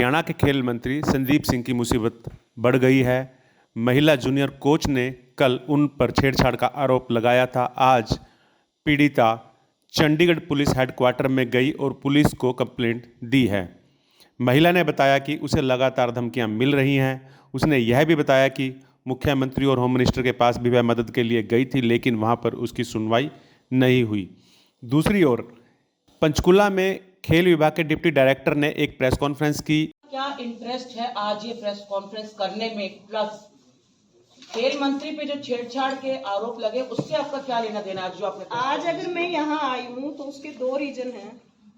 हरियाणा के खेल मंत्री संदीप सिंह की मुसीबत बढ़ गई है। महिला जूनियर कोच ने कल उन पर छेड़छाड़ का आरोप लगाया था। आज पीड़िता चंडीगढ़ पुलिस हेडक्वार्टर में गई और पुलिस को कंप्लेंट दी है। महिला ने बताया कि उसे लगातार धमकियां मिल रही हैं। उसने यह भी बताया कि मुख्यमंत्री और होम मिनिस्टर के पास भी वह मदद के लिए गई थी, लेकिन वहां पर उसकी सुनवाई नहीं हुई। दूसरी ओर पंचकुला में खेल विभाग के डिप्टी डायरेक्टर ने एक प्रेस कॉन्फ्रेंस की। क्या इंटरेस्ट है आज ये प्रेस कॉन्फ्रेंस करने में, प्लस खेल मंत्री पे जो छेड़छाड़ के आरोप लगे उससे आपका क्या लेना देना आज जो आपने आज अगर मैं यहाँ आई हूँ तो उसके दो रीजन हैं।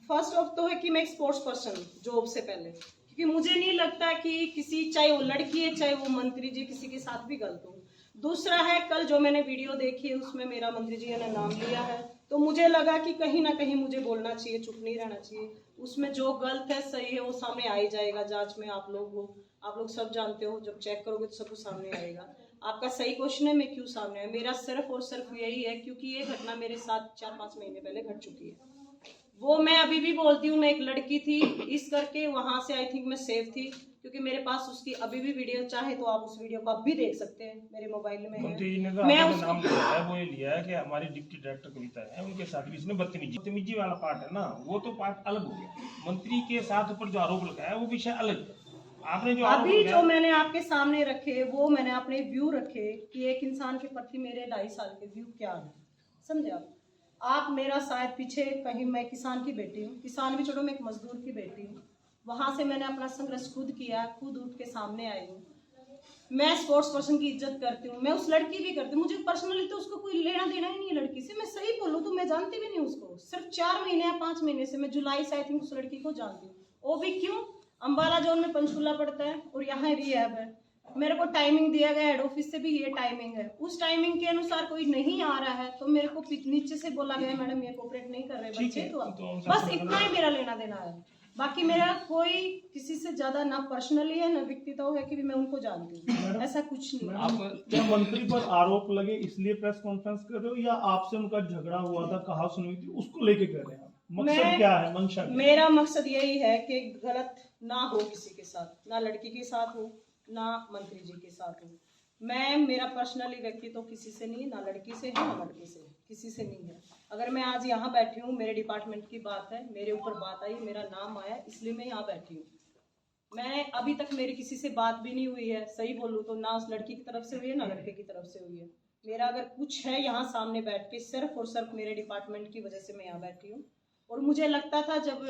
फर्स्ट ऑफ तो है कि मैं एक स्पोर्ट्स पर्सन जॉब से पहले, क्योंकि मुझे नहीं लगता कि किसी, चाहे वो लड़की है चाहे वो मंत्री जी, किसी के साथ भी गलत हो। दूसरा है, कल जो मैंने वीडियो देखी है उसमें मेरा मंत्री जी ने नाम लिया है, तो मुझे लगा कि कहीं ना कहीं मुझे बोलना चाहिए, चुप नहीं रहना चाहिए। उसमें जो गलत है सही है वो सामने आ ही जाएगा। जांच में आप लोग हो, आप लोग सब जानते हो, जब चेक करोगे तो सब कुछ सामने आएगा। आपका सही क्वेश्चन है मैं क्यों सामने है, मेरा सिर्फ और सिर्फ यही है क्योंकि ये घटना मेरे साथ 4-5 महीने पहले घट चुकी है। वो मैं अभी भी बोलती हूँ, मैं एक लड़की थी, इस करके वहां से आई थिंक मैं सेफ थी, क्योंकि मेरे पास उसकी अभी भी वीडियो, चाहे तो आप उस वीडियो को अब भी देख सकते हैं, मेरे मोबाइल में है। मैं उसका नाम लिया है, वो ये लिया है कि हमारी डिप्टी डायरेक्टर कविता है, उनके साथ भी इसने बदतमीजी वाला पार्ट है ना, वो तो पार्ट अलग हो गया। मंत्री के साथ ऊपर जो आरोप लगाया है वो विषय अलग है। आपने जो अभी जो मैंने आपके सामने रखे वो मैंने अपने व्यू रखे कि एक इंसान के प्रति मेरे 2.5 साल के व्यू क्या है, समझे आप मेरा शायद पीछे कहीं, मैं किसान की बेटी हूँ, किसान भी छोड़ो, मैं एक मजदूर की बेटी हूँ। वहां से मैंने अपना संघर्ष खुद किया, खुद उठ के सामने आई हूँ। मैं स्पोर्ट्स पर्सन की इज्जत करती हूँ, मैं उस लड़की भी करती हूँ, मुझे पर्सनली तो उसको कोई लेना देना ही नहीं है लड़की से। मैं सही बोलूँ तो मैं जानती भी नहीं उसको, सिर्फ 4 महीने या 5 महीने से, मैं जुलाई से आई थिंक उस लड़की को जानती हूँ। वो भी क्यों, अम्बाला जोन में पंचकुला पड़ता है और यहाँ रिहैब है। मेरे को टाइमिंग दिया गया हेड ऑफिस से भी, ये टाइमिंग है, उस टाइमिंग के अनुसार कोई नहीं आ रहा है तो मेरे को नीचे से बोला गया मैडम ये कोऑपरेट नहीं कर रहे बच्चे, तो बस इतना ही मेरा लेना देना है। बाकी मेरा कोई किसी से ज्यादा ना पर्सनली है ना व्यक्तित्व है कि भी मैं उनको जानती हूँ, ऐसा कुछ नहीं। आप क्या मंत्री पर आरोप लगे इसलिए प्रेस कॉन्फ्रेंस कर रहे हो, या आपसे उनका झगड़ा हुआ था, कहा सुनी थी, उसको लेके कर रहे हैं? मकसद क्या है, मंशा क्या? मेरा मकसद यही है कि गलत ना हो किसी के साथ, ना लड़की के साथ हो ना मंत्री जी के साथ हो। मेरा पर्सनली व्यक्ति तो किसी से नहीं, ना लड़की से है ना लड़के से, किसी से नहीं है। अगर मैं आज यहाँ बैठी हूँ, मेरे डिपार्टमेंट की बात है, मेरे ऊपर बात आई, मेरा नाम आया, इसलिए मैं यहाँ बैठी हूँ। मैं अभी तक मेरी किसी से बात भी नहीं हुई है, सही बोलूँ तो ना उस लड़की की तरफ से हुई है ना लड़के की तरफ से हुई है। मेरा अगर कुछ है यहाँ सामने बैठ के, सिर्फ और सिर्फ मेरे डिपार्टमेंट की वजह से मैं यहाँ बैठी हूँ। और मुझे लगता था जब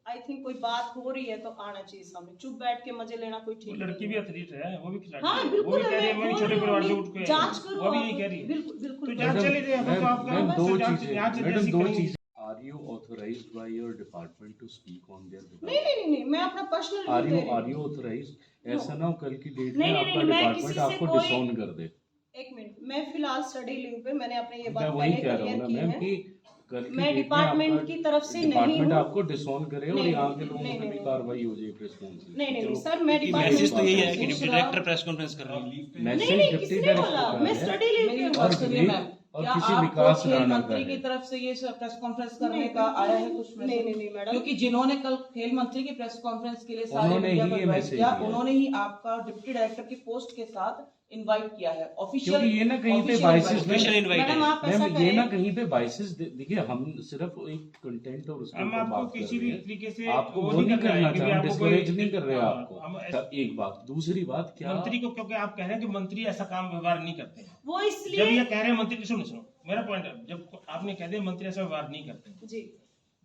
आई थिंक कोई बात हो रही है तो आना चाहिए सामने, चुप बैठ के मजे लेना कोई ठीक। लड़की भी एथलीट है, वो भी खिलाड़ी हाँ, है, बिल्कुल, वो भी कह रही है मैं छोटे परिवार से उठ के, जांच करो, वो भी यही कह रही है। बिल्कुल बिल्कुल, तो जांच चली रही है, तो आपका दो चीजें। Are you authorized by your department to speak on their behalf? नहीं, मैं अपना पर्सनल Are you authorized? ऐसा ना हो कल की डेट में नहीं, आपका डिपार्टमेंट आपको डिसऑन कर दे। एक मिनट, मैं फिलहाल स्टडी लीव पे, मैंने अपने ये मैं बात वही पहले कह रहा हूँ ना क्लियर मैम की कि है। कल की मैं डेट में डिपार्टमेंट की तरफ से नहीं डिपार्टमेंट हूँ, आपको डिसऑन करे और यहाँ के लोगों पे भी नहीं, कार्रवाई हो जाए रिस्पॉन्स। नहीं सर, मैं डिपार्टमेंट मैसेज तो यही है कि डिप्टी डायरेक्टर प्रेस कॉन्फ्रेंस कर रही है। नहीं, किसने बोला, मैं स्टडी लीव पे हूँ। और क्या किसी आपको विकास खेल राणा मंत्री का की है। तरफ से ये प्रेस कॉन्फ्रेंस करने का आया है कुछ? नहीं मैडम, क्योंकि जिन्होंने कल खेल मंत्री की प्रेस कॉन्फ्रेंस के लिए सारे उन्होंने मीडिया ही को ये इनवाइट मैसेज किया, दिया। उन्होंने ही आपका डिप्टी डायरेक्टर की पोस्ट के साथ इनवाइट किया है ऑफिशियल। क्योंकि ये ना कहीं पे बाइसेस मैडम आप ऐसा मैम, ये ना करें, कहीं पे बाइसेस देखिए, हम सिर्फ एक कंटेंट और उसके हम ऊपर आपको बात कर किसी रहे भी हैं। तरीके से आपको वो वो नहीं कर रहे करना हैं कि चाहिए, आपको डिस्करेज कोई- नहीं कर रहे हैं हाँ, आपको। हम एक बात, दूसरी बात क्या मंत्री को, क्योंकि आप कह रहे हैं कि मंत्री ऐसा काम व्यवहार नहीं करते हैं, वो जब इसलिए ये कह रहे हैं मंत्री, सुनो मेरा पॉइंट है, जब आपने कह दिया मंत्री ऐसा व्यवहार नहीं करते जी,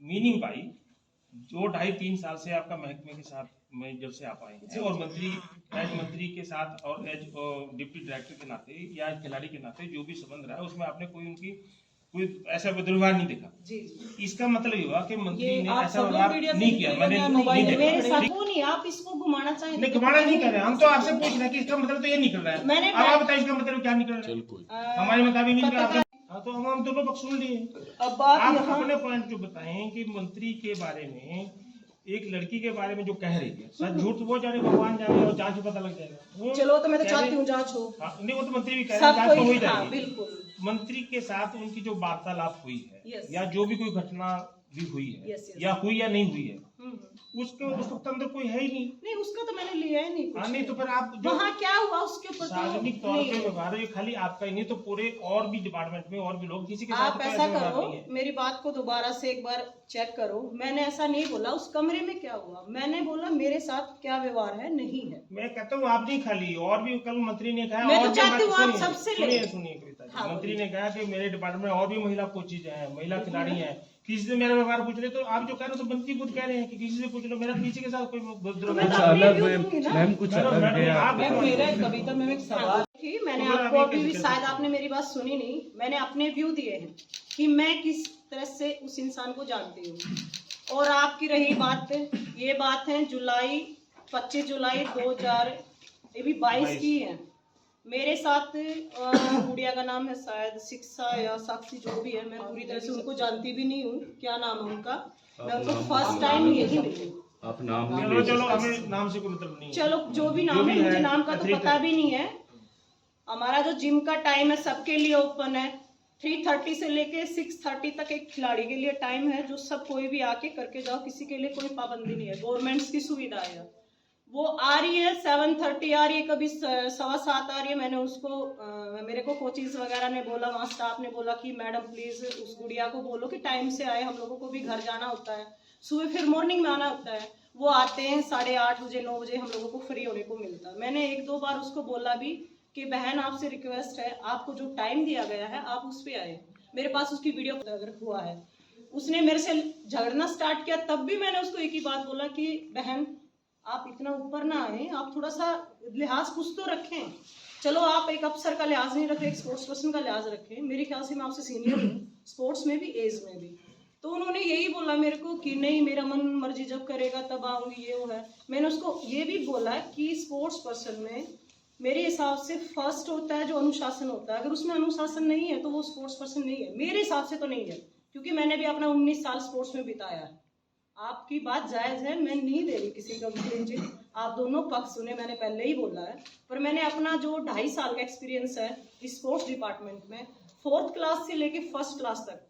मीनिंग भाई जो 2.5-3 साल से आपका महकमे के साथ में जब से आप आए हैं और मंत्री एज मंत्री के साथ और एज डिप्टी डायरेक्टर के नाते या खिलाड़ी के नाते जो भी संबंध रहा है उसमें आपने कोई ऐसा दुर्व्यवहार नहीं देखा। जी इसका मतलब ये हुआ कि मंत्री ये ने आप ऐसा सब लोग व्यवहार मीडिया से नहीं किया, मैंने नहीं मेरे देखा। साथ वो नहीं, आप इसको घुमाना चाहें नहीं घुमाना नहीं कर रहे, हम तो आपसे पूछ रहे हैं कि इसका मतलब तो ये निकल रहा है। मैंने अब आप बताइए इसका मतलब क्या निकल रहा है? हमारे मुताबिक नहीं निकल रहा। हाँ, तो हम दोनों पक्ष सुन लिए। अब बात आप यहाँ अपने पॉइंट जो बताएं कि मंत्री के बारे में, एक लड़की के बारे में जो कह रही है, सच झूठ वो जाने, भगवान जाने, और जांच में पता लग जाएगा। वो चलो तो मैं तो कह चाहती रहे- हूँ जांच हो, हाँ, नहीं वो तो मंत्री भी कह रहे हैं सब जांच तो हो ही कोई, हाँ जाएगी। बिल्कुल। मंत्री के साथ उनकी जो वार्तालाप हुई है Yes. या जो भी कोई घटना भी हुई है Yes, yes. या हुई या नहीं हुई है, हम्म। उसके उस वक्त अंदर कोई है ही नहीं। नहीं उसका तो मैंने लिया ही नहीं हाँ नहीं तो फिर आप जो वहाँ क्या हुआ उसके ऊपर तो सार्वजनिक तौर नहीं पे है। व्यवहार है, ये खाली आपका ही नहीं तो पूरे और भी डिपार्टमेंट में और भी लोग किसी के साथ आप तो ऐसा व्यवहार करो, नहीं है। मेरी बात को दोबारा से एक बार चेक करो। मैंने ऐसा नहीं बोला उस कमरे में क्या हुआ, मैंने बोला मेरे साथ क्या व्यवहार है नहीं है। मैं कहता हूँ आप नहीं खाली, और भी कल मंत्री ने कहा, मैं और तो भी चाहती हूँ आप सुनिए, सबसे सुनिए लें। सुनिए कविता जी, हाँ, मंत्री ने कहा कि मेरे डिपार्टमेंट में और भी महिला कोचिज हैं, महिला खिलाड़ी हैं, किसी से मेरा व्यवहार पूछ रहे तो आप जो कह रहे हो तो मंत्री खुद कह रहे हैं कि किसी से पूछ लो, मेरा किसी के साथ कोई तो मैं कुछ तो अपनी अलग view दूंगी ना। मैम, कुछ अलग है आप मैम मेरा कविता में एक सवाल थी, मैंने तो आपको आप अभी ये भी कैसे शायद कहते आपने मेरी बात सुनी नहीं, मैंने अपने व्यू दिए हैं कि मैं किस तरह से उस इंसान को जानती हूँ। और आपकी रही बात, ये बात है 25 जुलाई 2022 की है। मेरे साथ गुड़िया का नाम है शायद शिक्षा या साक्षी जो भी है, मैं पूरी तरह से उनको जानती भी नहीं हूँ, क्या नाम है उनका, मैं उनको फर्स्ट टाइम यही मिली। आप नाम नहीं चलो ले चलो सकते। हमें नाम से कोई मतलब नहीं है। चलो जो भी नाम जो है, भी मुझे है, नाम का तो ठीक पता है। भी नहीं है। हमारा जो जिम का टाइम है सबके लिए ओपन है, 3:30 से लेके 6:30 तक एक खिलाड़ी के लिए टाइम है, जो सब कोई भी आके करके जाओ, किसी के लिए कोई पाबंदी नहीं है, गवर्नमेंट्स की सुविधा है। वो आ रही है 7:30 आ रही है, कभी 7:15 आ रही है। मैंने उसको मेरे को कोचिंग्स वगैरह ने बोला, वहाँ स्टाफ ने बोला कि मैडम प्लीज उस गुड़िया को बोलो कि टाइम से आए, हम लोगों को भी घर जाना होता है, सुबह फिर मॉर्निंग में आना होता है। वो आते हैं 8:30 बजे 9 बजे, हम लोगों को फ्री होने को मिलता है। मैंने 1-2 बार उसको बोला भी कि बहन आपसे रिक्वेस्ट है, आपको जो टाइम दिया गया है आप उस पर आए। मेरे पास उसकी वीडियो अगर हुआ है, उसने मेरे से झगड़ना स्टार्ट किया, तब भी मैंने उसको एक ही बात बोला कि बहन आप इतना ऊपर ना आए, आप थोड़ा सा लिहाज कुछ तो रखें। चलो आप एक अफसर का लिहाज नहीं रखें, एक स्पोर्ट्स पर्सन का लिहाज रखें। मेरे ख्याल से मैं आपसे सीनियर हूँ, स्पोर्ट्स में भी एज में भी। तो उन्होंने यही बोला मेरे को कि नहीं मेरा मन मर्जी जब करेगा तब आऊंगी, ये वो है। मैंने उसको ये भी बोला कि स्पोर्ट्स पर्सन में मेरे हिसाब से फर्स्ट होता है जो अनुशासन होता है, अगर उसमें अनुशासन नहीं है तो वो स्पोर्ट्स पर्सन नहीं है, मेरे हिसाब से तो नहीं है, क्योंकि मैंने भी अपना 19 साल स्पोर्ट्स में बिताया है। आपकी बात जायज है, मैं नहीं दे रही किसी का क्लीन, आप दोनों पक्ष सुने, मैंने पहले ही बोला है। पर मैंने अपना जो 2.5 साल का एक्सपीरियंस है स्पोर्ट्स डिपार्टमेंट में, 4th क्लास से लेके 1st क्लास तक,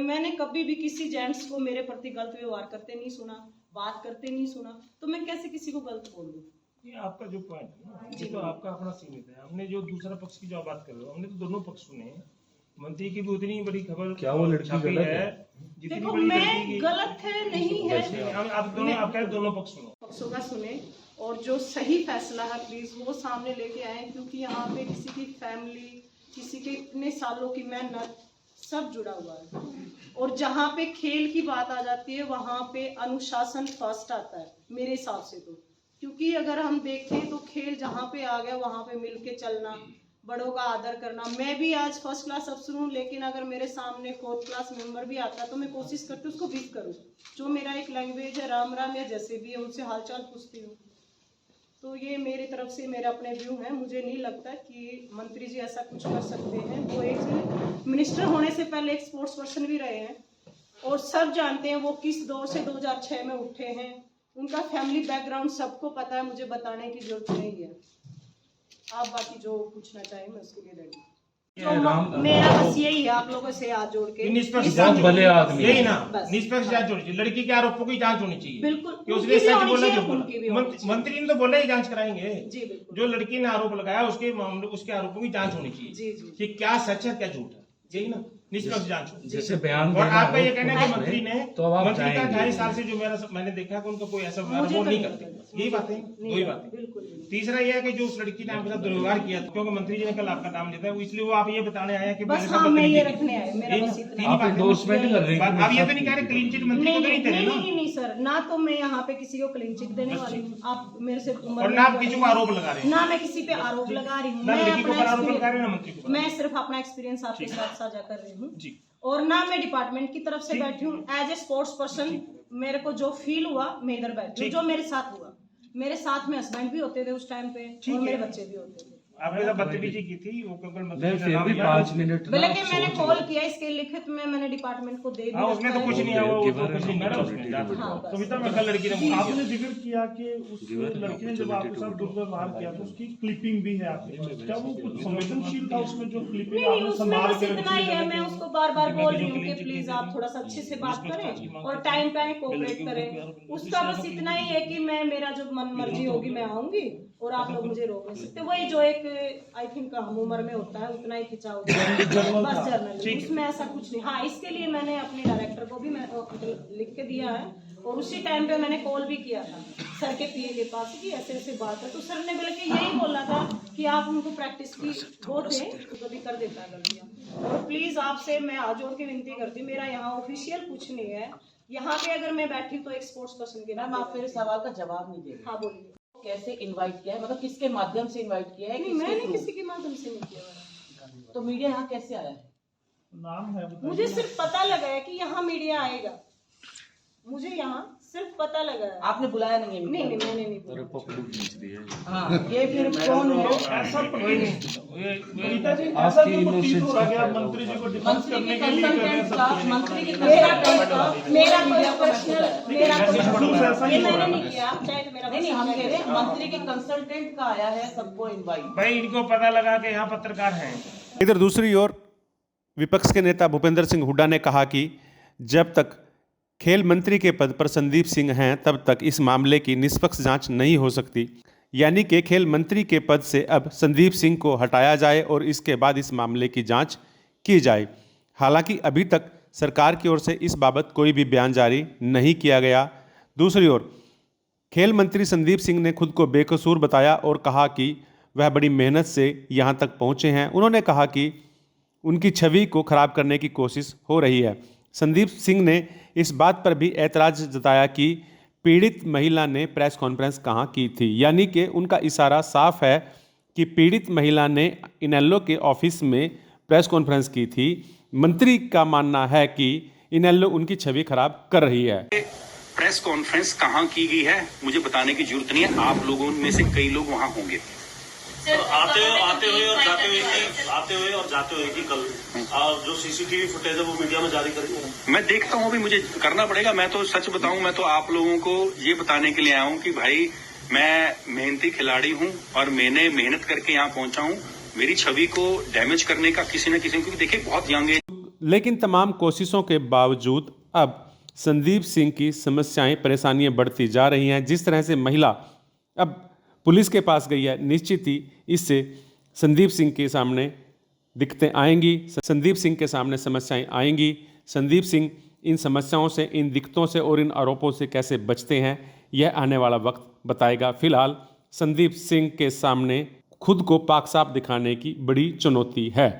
मैंने कभी भी किसी जेंट्स को मेरे प्रति गलत व्यवहार करते नहीं सुना, बात करते नहीं सुना, तो मैं कैसे किसी को गलत बोल दूं? ये आपका जो पॉइंट है ना, ये तो आपका अपना सीमित है। हमने जो दूसरा पक्ष की जो बात कर रहे हो, हमने तो दोनों पक्ष सुने हैं। मंत्री की भी उतनी बड़ी खबर क्या वो लड़की छापी गलत है है? जितनी देखो बड़ी लड़की मैं की गलत है नहीं है, आप दोनों आप कह रहे दोनों पक्ष सुनो। पक्षों का सुने और जो सही फैसला है प्लीज वो सामने लेके आए, क्योंकि यहाँ पे किसी की फैमिली, किसी के इतने सालों की मेहनत सब जुड़ा हुआ है। और जहाँ पे खेल की बात आ जाती है वहाँ पे अनुशासन फर्स्ट आता है मेरे हिसाब से तो, क्योंकि अगर हम देखें तो खेल जहाँ पे आ गया वहाँ पे मिलके चलना, बड़ों का आदर करना। मैं भी आज 1st क्लास अफसर हूँ, लेकिन अगर मेरे सामने 4th क्लास मेंबर भी आता है तो मैं कोशिश करती हूँ उसको बीट करूँ। जो मेरा एक लैंग्वेज है, राम राम या जैसे भी है, उनसे हालचाल पूछती हूँ। तो ये मेरी तरफ से मेरे अपने व्यू हैं। मुझे नहीं लगता कि मंत्री जी ऐसा कुछ कर सकते हैं। वो एक मिनिस्टर होने से पहले एक स्पोर्ट्स पर्सन भी रहे हैं और सब जानते हैं वो किस दौर से 2006 में उठे हैं। उनका फैमिली बैकग्राउंड सबको पता है, मुझे बताने की जरूरत नहीं है। आप बाकी जो पूछना चाहें मैं उसके लिए रेडी। तो मेरा बस यही है आप लोगों से हाथ जोड़ के, निष्पक्ष बहुत जांच भले आदमी यही हैं। ना, बस। निष्पक्ष जांच होनी चाहिए। लड़की के आरोपों की जांच होनी चाहिए। बिल्कुल, कि उनकी उसने भी सच होनी बोला चाहिए, जो बोला। उनकी भी होनी चाहिए। मंत्री ने तो बोला ही जांच कराएंगे। जी बिल्कुल, जो लड़की ने आरोप लगाया उसके मामले, उसके आरोपों की जांच होनी चाहिए जी जी कि क्या सच है क्या झूठ है, यही ना, निष्पक्ष जांच हो। जैसे बयान और देना आपका ये हो कहना है कि उसमें, मंत्री ने तो अब आप मंत्री का जाएंगे। 2.5 साल से जो मैंने देखा कि उनका कोई ऐसा व्यवहार मुझे वो तो नहीं नहीं करते। लगता। यही बातें, दो ही बातें। बिल्कुल बिल्कुल। तीसरा यह है कि जो उस लड़की ने आपके साथ दुर्व्यवहार किया, क्योंकि मंत्री जी ने कल आपका नाम लिया था, इसलिए वो आप ये बताने आए हैं कि बस मेरे साथ हाँ मैं ये बदतमीजी की। रखने आए, मेरा यही बस ना, इतना। तीन ही आप बातें। एंडोर्समेंट कर रहे हैं बात- आप ये तो नहीं कह रहे क्लीन चिट मंत्री को तो नहीं दे रहे ना, नहीं सर, ना तो मैं यहाँ पे किसी को क्लीन चिट देने वाली हूँ। आप मेरे से उम्र और में ना आप बड़े किसी को हैं। आरोप लगा रहे हैं, ना मैं किसी पे आरोप लगा रही हूँ, ना मैं लड़की को अपना पर आरोप लगा रहे हैं, ना एक्सपीरियंस, मंत्री को। मैं सिर्फ अपना एक्सपीरियंस आपके साथ साझा कर रही हूँ। जी और ना मैं डिपार्टमेंट की तरफ से बैठी हूँ। एज ए स्पोर्ट्स पर्सन मेरे को जो फील हुआ मैं इधर बैठी हूँ, जो मेरे साथ हुआ। मेरे साथ में हस्बैंड भी होते थे उस टाइम पे और मेरे बच्चे भी होते थे। आपके साथ बदतमीजी की थी वो केवल मैं मंत्री फिर भी 5 मिनट ना बल्कि मैंने सोच कॉल लो। किया, इसके लिखित में मैंने डिपार्टमेंट को दे हाँ दिया उसमें तो कुछ नहीं है वो कुछ नहीं है उसमें हाँ, बस। कविता में कल लड़की ने बोला आपने जिक्र किया कि उस लड़की ने जब आपके साथ दुर्व्यवहार किया तो उसकी क्लिपिंग भी है आपके पास, क्या वो कुछ संवेदनशील था उसमें जो क्लिपिंग नहीं, आपने उसमें संभाल बस के इतना रखी ही है, है? मैं उसको बार बार बोल रही हूँ कि प्लीज आप थोड़ा सा अच्छे से बात करें और टाइम पे आए, कोऑपरेट करें। उसका बस इतना ही है कि मैं, मेरा जो मन मर्जी होगी मैं आऊंगी और आप लोग मुझे रोक नहीं सकते। वही जो एक आई थिंक हम उम्र में होता है उतना ही खिंचा होता है, बस जर्नल, उसमें ऐसा कुछ नहीं। हाँ, इसके लिए मैंने अपने डायरेक्टर को भी मैं लिख के दिया है और उसी टाइम पे मैंने कॉल भी किया था सर के पीए के पास कि ऐसे ऐसे बात है, तो सर ने बल्कि यही बोला था कि आप उनको प्रैक्टिस की वो थे तो कभी कर देता है गलतियाँ। और प्लीज आपसे मैं हाथ जोड़ के विनती करती हूँ, मेरा यहाँ ऑफिशियल कुछ नहीं है, यहाँ पे अगर मैं बैठी तो एक स्पोर्ट्स पर्सन के मैम आप मेरे सवाल का जवाब नहीं दे रहे। हाँ बोलिए। कैसे इनवाइट किया है, मतलब किसके माध्यम से इनवाइट किया है, नहीं, किसके मैंने through? किसी के माध्यम से नहीं किया। तो मीडिया यहाँ कैसे आया है? नाम है बताइए। मुझे सिर्फ पता लगा है कि यहाँ मीडिया आएगा, मुझे यहाँ सिर्फ पता लगा है। आपने बुलाया नहीं है नहीं मीडिया? नहीं, मैंने नहीं अरे बोला। पपड़ू खींच दिए। हाँ, ये फिर कौन है? ऐसा कोई नहीं कविता जी, ऐसा आपकी क्यों प्रतीत हो रहा है कि आप innocence मंत्री जी को डिफेंस मंत्री करने के के लिए कर रहे हैं कंसल्टेंट सब का, कुछ? मंत्री के मेरा कंसल्टेंट मेरा कोई पर्सनल, मेरा महसूस ऐसा कोई, ही ये हो रहा मैंने है। नहीं किया। आप चाहे तो मेरा नहीं नहीं, हम पर्सनल कह रहे हैं है। मंत्री के कंसल्टेंट का आया है सबको इनवाइट। भाई इनको पता लगा कि यहाँ पत्रकार हैं। इधर दूसरी ओर विपक्ष के नेता भूपेंद्र सिंह हुड्डा ने कहा कि जब तक खेल मंत्री के पद पर संदीप सिंह हैं तब तक इस मामले की निष्पक्ष जांच नहीं हो सकती, यानी कि खेल मंत्री के पद से अब संदीप सिंह को हटाया जाए और इसके बाद इस मामले की जांच की जाए। हालांकि अभी तक सरकार की ओर से इस बाबत कोई भी बयान जारी नहीं किया गया। दूसरी ओर खेल मंत्री संदीप सिंह ने खुद को बेकसूर बताया और कहा कि वह बड़ी मेहनत से यहाँ तक पहुँचे हैं। उन्होंने कहा कि उनकी छवि को खराब करने की कोशिश हो रही है। संदीप सिंह ने इस बात पर भी ऐतराज जताया कि पीड़ित महिला ने प्रेस कॉन्फ्रेंस कहाँ की थी, यानी कि उनका इशारा साफ है कि पीड़ित महिला ने इनेलो के ऑफिस में प्रेस कॉन्फ्रेंस की थी। मंत्री का मानना है कि इनेलो उनकी छवि खराब कर रही है। प्रेस कॉन्फ्रेंस कहाँ की गई है मुझे बताने की जरूरत नहीं है, आप लोगों में से कई लोग वहाँ होंगे। आते हुए और जाते हुए की कल जो सीसीटीवी फुटेज है वो मीडिया में जारी करेंगे। मैं देखता हूँ, अभी मुझे करना पड़ेगा। मैं तो सच बताऊं, मैं तो आप लोगों को ये बताने के लिए आया हूँ कि भाई मैं मेहनती खिलाड़ी हूँ और मैंने मेहनत करके यहाँ पहुंचा हूँ। मेरी छवि को डैमेज करने का किसी न किसी, क्योंकि देखिए बहुत यंग एज। लेकिन तमाम कोशिशों के बावजूद अब संदीप सिंह की समस्याएं, परेशानियां बढ़ती जा रही हैं। जिस तरह से महिला अब पुलिस के पास गई है, निश्चित ही इससे संदीप सिंह के सामने दिक्कतें आएंगी, संदीप सिंह के सामने समस्याएं आएंगी। संदीप सिंह इन समस्याओं से, इन दिक्कतों से और इन आरोपों से कैसे बचते हैं, यह आने वाला वक्त बताएगा। फिलहाल संदीप सिंह के सामने खुद को पाक साफ दिखाने की बड़ी चुनौती है।